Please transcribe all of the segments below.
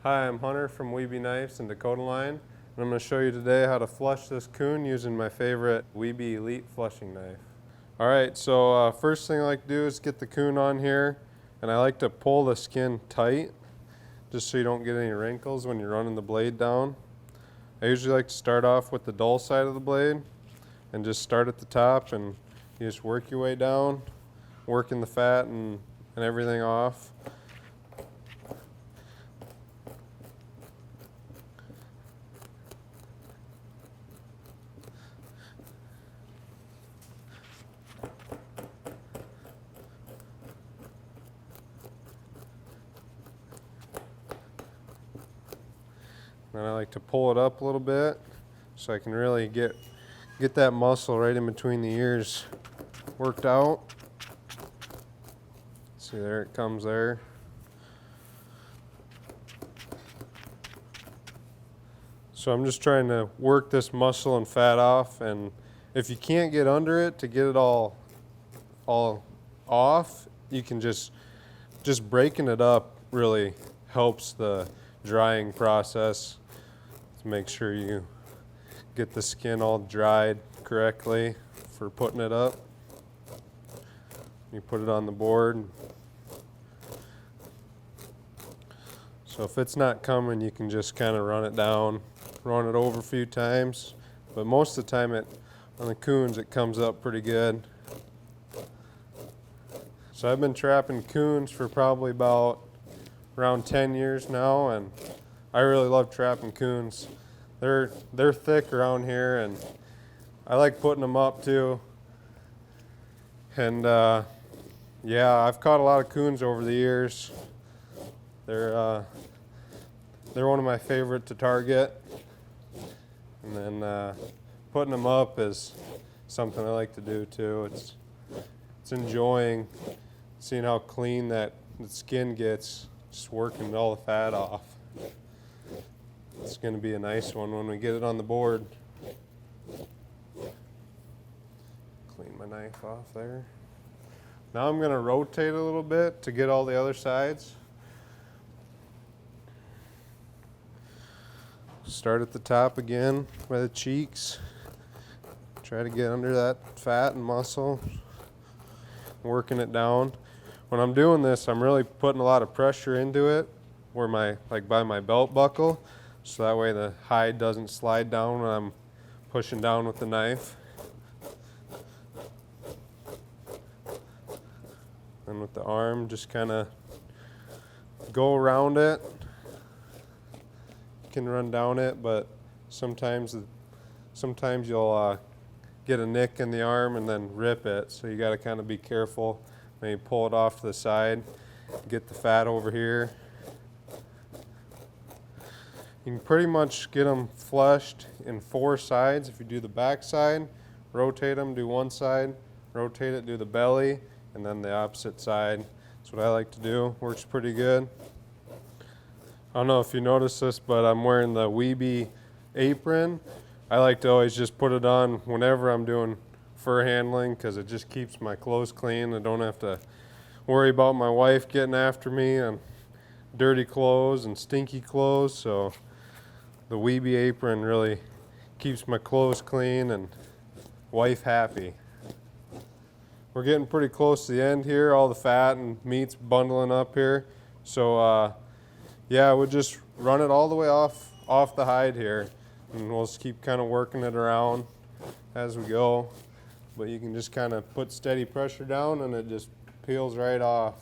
Hi, I'm Hunter from Wiebe Knives in Dakota Line, and I'm going to show you today how to flush this coon using my favorite Wiebe Elite flushing knife. Alright, so first thing I like to do is get the coon on here, and I like to pull the skin tight just so you don't get any wrinkles when you're running the blade down. I usually like to start off with the dull side of the blade and just start at the top, and you just work your way down, working the fat and everything off. And I like to pull it up a little bit so I can really get that muscle right in between the ears worked out. See, there it comes there. So I'm just trying to work this muscle and fat off, and if you can't get under it to get it all off, you can just breaking it up really helps the drying process to make sure you get the skin all dried correctly for putting it up. You put it on the board. So if it's not coming, you can just kind of run it down, run it over a few times, but most of the time on the coons it comes up pretty good. So I've been trapping coons for probably about around 10 years now, and I really love trapping coons. They're thick around here, and I like putting them up too. And yeah, I've caught a lot of coons over the years. They're one of my favorite to target, and then putting them up is something I like to do too. It's enjoying seeing how clean the skin gets, just working all the fat off. It's going to be a nice one when we get it on the board. Clean my knife off there. Now I'm going to rotate a little bit to get all the other sides. Start at the top again by the cheeks. Try to get under that fat and muscle, working it down. When I'm doing this, I'm really putting a lot of pressure into it, where by my belt buckle, so that way the hide doesn't slide down when I'm pushing down with the knife. And with the arm, just kind of go around it. You can run down it, but sometimes you'll get a nick in the arm and then rip it, so you got to kind of be careful. Maybe pull it off to the side, get the fat over here. You can pretty much get them flushed in 4 sides. If you do the back side, rotate them, do one side, rotate it, do the belly, and then the opposite side. That's what I like to do. Works pretty good. I don't know if you noticed this, but I'm wearing the Wiebe apron. I like to always just put it on whenever I'm doing fur handling, because it just keeps my clothes clean. I don't have to worry about my wife getting after me on dirty clothes and stinky clothes. So the Wiebe apron really keeps my clothes clean and wife happy. We're getting pretty close to the end here. All the fat and meat's bundling up here. So yeah, we'll just run it all the way off the hide here, and we'll just keep kind of working it around as we go. But you can just kind of put steady pressure down and it just peels right off.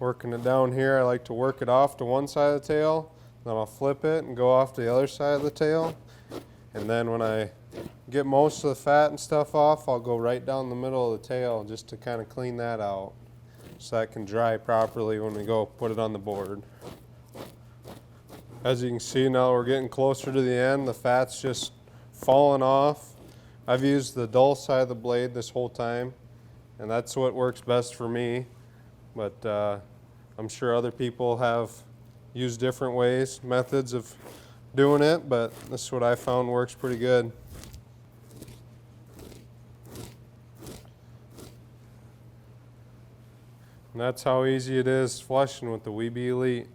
Working it down here, I like to work it off to one side of the tail, then I'll flip it and go off to the other side of the tail. And then when I get most of the fat and stuff off, I'll go right down the middle of the tail just to kind of clean that out, so that can dry properly when we go put it on the board. As you can see, now we're getting closer to the end. The fat's just falling off. I've used the dull side of the blade this whole time, and that's what works best for me. But I'm sure other people have used different methods of doing it, but this is what I found works pretty good. And that's how easy it is flushing with the Wiebe Elite.